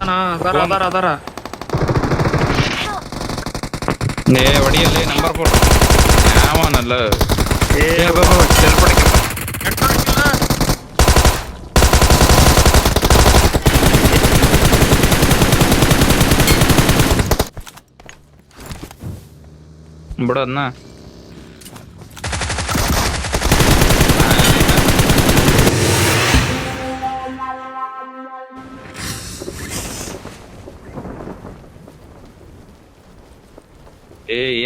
ಅದಾರ ಹೊಡಿಯಲ್ಲಿ ನಂಬರ್ 4 ಯಾವನಲ್ಲ ಚೆಲ್ಪಡಿಕೆ ಬಿಡೋದ್ನ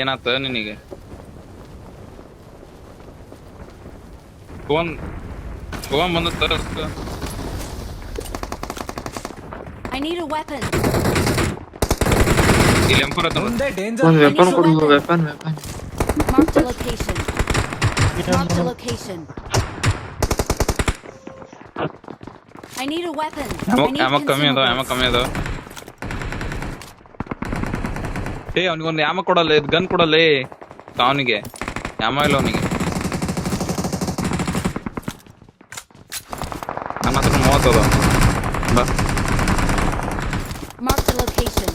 ಏನಾತ ನಿನಗೆ ಫೋನ್ ಬಂದ ತರಸ್ಕ I need a weapon. ಇಲ್ಲಿ ಎಂಪರ್ ಅದ ಒಂದ್ ವೆಪನ್ ಕೊಡು weapon Mark the location. Mark the location. I need a weapon. I need ಯಾಮ ಕಮ್ಮಿ ಅದ ಅವನಿಗೊಂದು ಯಾಮ ಕೊಡಲ್ಲ ಇದು ಗನ್ ಕೊಡಲ್ಲ ಅವನಿಗೆ ಯಾಮ ಇಲ್ಲ ಅವನಿಗೆ ನನ್ನ ಹತ್ರ 30 ಅದ ಬಾ Mark the location.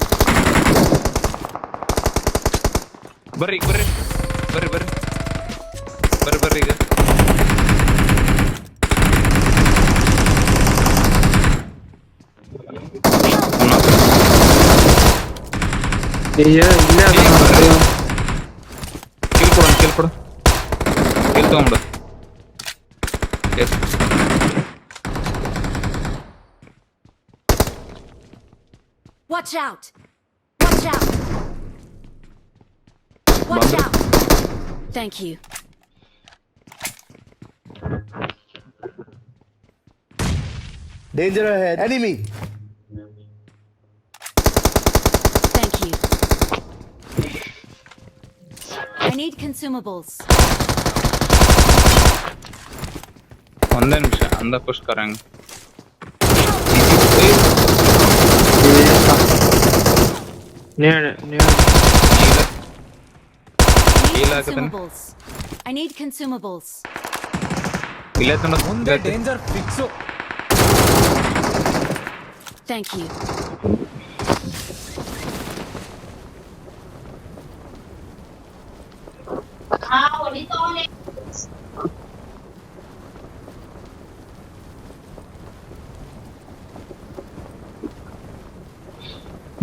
ಬರ್ರಿ ಈಗ ಕಿಲ್ ಕೊಡು kill ತಗೊಂಬಿಡು Watch out. Watch out. Watch out. Thank you. Danger ahead. Enemy. Thank you. I need consumables. ಒಂದೇ ನಿಮಿಷ ಅಂದ ಪುಷ್ ಕರಂಗ್ I need consumables. ಇಲ್ಲ ಮುಂದೆ ಡೇಂಜರ್ ಫಿಕ್ಸ್. Thank you.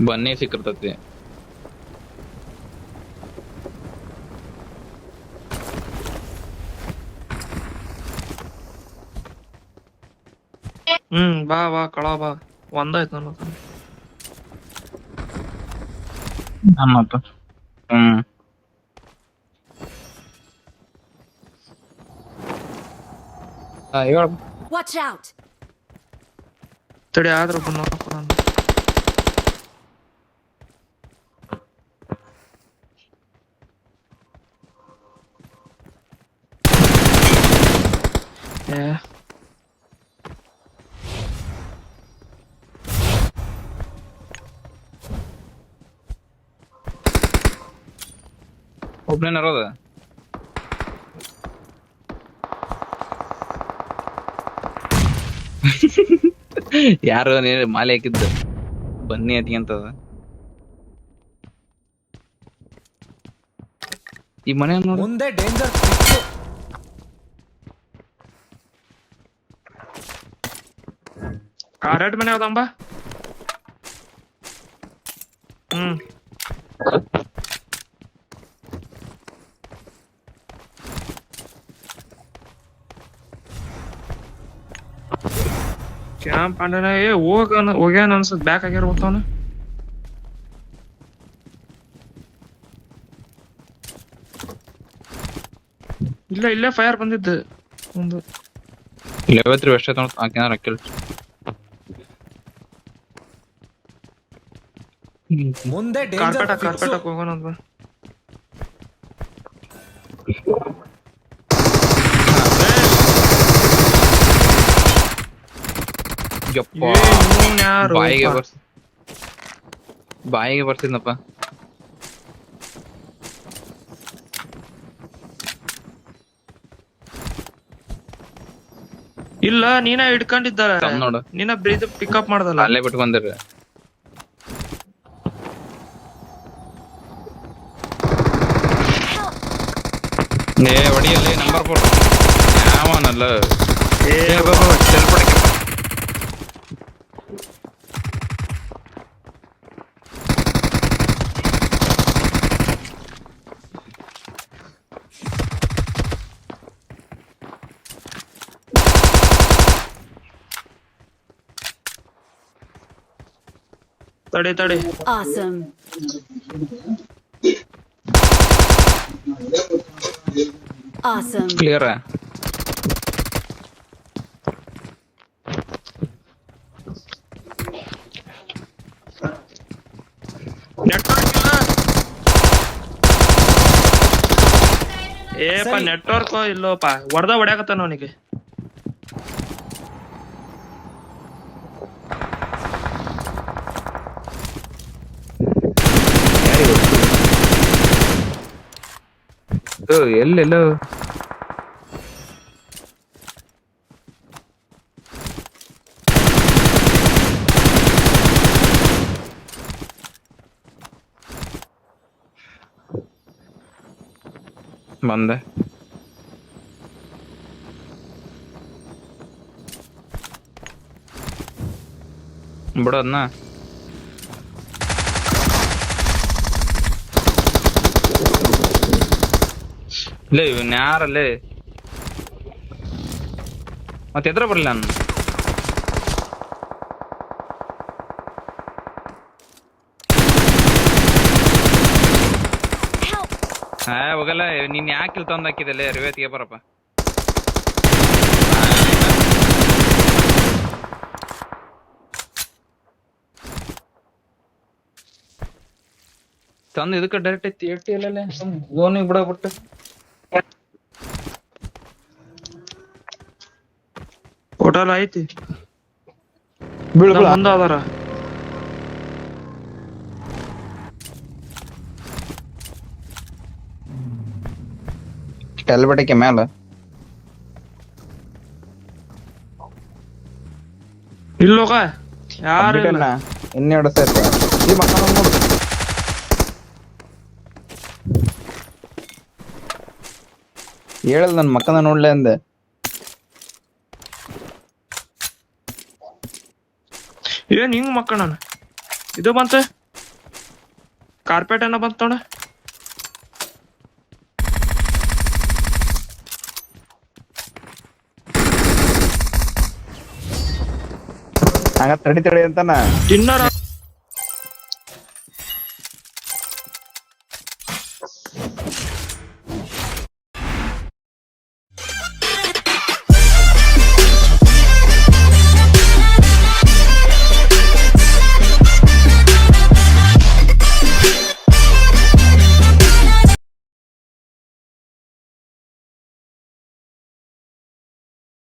ಬನ್ನಿ ಸಿಕ್ಕಿರ್ತತಿ ಬಾ ಕಳ ಬಾ ಒಂದಾಯ್ತು ನನ್ನ Watch out. ತಡಿ ಆದ್ರೂ ಒಬ್ಬನೇ ಇರೋದ ಯಾರು ಮಾಲೆ ಹಾಕಿದ್ದು ಬನ್ನಿ ಅಟ್ಕೊಂತದ ಈ ಮನೆ ಮುಂದೆ ಡೇಂಜರ್ ಫಿಕ್ಸ್. ರೆಡ್ ಮನೆ ಯಾವ್ದಂಬ ಕ್ಯಾಂಪ್ ಅಣ್ಣ ಹೋಗ್ಯಾನ ಅನ್ಸತ್ ಬ್ಯಾಕ್ ಆಗಿರ್ಬೋತವನ ಇಲ್ಲೇ ಫೈರ್ ಬಂದಿದ್ದು ಒಂದು ಲೆವೆತ್ರಿ ಅಷ್ಟೇ ಹಾಕಿನಾರ ಹಾಕಿಲ್ಲ ಮುಂದೆ ಡೇಂಜರ್ ಕಾರ್ಪೆಟ್ ಹೋಗೋಣ ಅಂತ ಬಾಯಿಗೆ ಬರ್ತಿದ್ನಪ್ಪ ಇಲ್ಲ ನೀನ ಹಿಡ್ಕೊಂಡಿದ್ದಾರ ನೋಡು ನೀನ ಬ್ರೀದ್ ಪಿಕಪ್ ಮಾಡ್ದಲ್ಲ ಅಲ್ಲೇ ಬಿಟ್ಟು ಬಂದಿರ ಏ ಹೊಡಿಯಲ್ಲಿ ನಂಬರ್ 4 ಯಾವನಲ್ಲ ಏ ಚೆಲ್ಪಡಕ್ಕೆ ತಡಿ Awesome. Awesome. ಕ್ಲಿಯರ್ ನೆಟ್ವರ್ಕ್ ಇಲ್ಲ ಏಪ ಸರಿ. ನೆಟ್ವರ್ಕ್ ಇಲ್ಲೋಪ ಹೊಡ್ಯಾಕತ್ತಾನ ಅವನಿಗೆ ಎಲ್ಲೆಲ್ಲೋ ಬಂದೆ ಬಿಡೋದ್ನ ಲೇ ಇವನ್ ಯಾರಲ್ಲೇ ಮತ್ತೆ ಎದ್ರ ಬರ್ಲಿ ನಾನು Help. ಹೋಗಲ್ಲ ನೀನ್ ಯಾಕೆ ಇಲ್ಲಿ ತಂದು ಹಾಕಿದಲ್ಲೇ ರಿವೇತಿಗೆ ಬರಪ್ಪ ತಂದು ಇದಕ್ಕೆ ಡೈರೆಕ್ಟ್ ಐತಿ ಎಟ್ಟಿ ಅಲ್ಲೇ ಗೋನಿಗೆ ಬಿಡಬಿಟ್ಟು ಹೋಟೆಲ್ ಐತಿ ಬೀಳು ನಮ್ ಮುಂದ ಅದಾರ ಟೆಲ್ಬಟಿಕೆ ಮ್ಯಾಲ ಇಲ್ಲೋಗ ಯಾರು ಇಲ್ಲ. ಇನ್ನೆರಡು ಸೇರ್ತ ಈ ಮಕ್ಕಳ ನೋಡು ಹೇಳಲ್ ನನ್ ಮಕ್ಕನ ನೋಡ್ಲೆ ಅಂದೆ ಏನ್ ಹಿಂಗ್ ಮಕ್ಕಳ ಇದು ಬಂತ ಕಾರ್ಪೆಟ್ ಏನ ಬಂತ ನೋಡ ಹಂಗ ತಡಿ ಅಂತಾನ ಡಿನ್ನರ್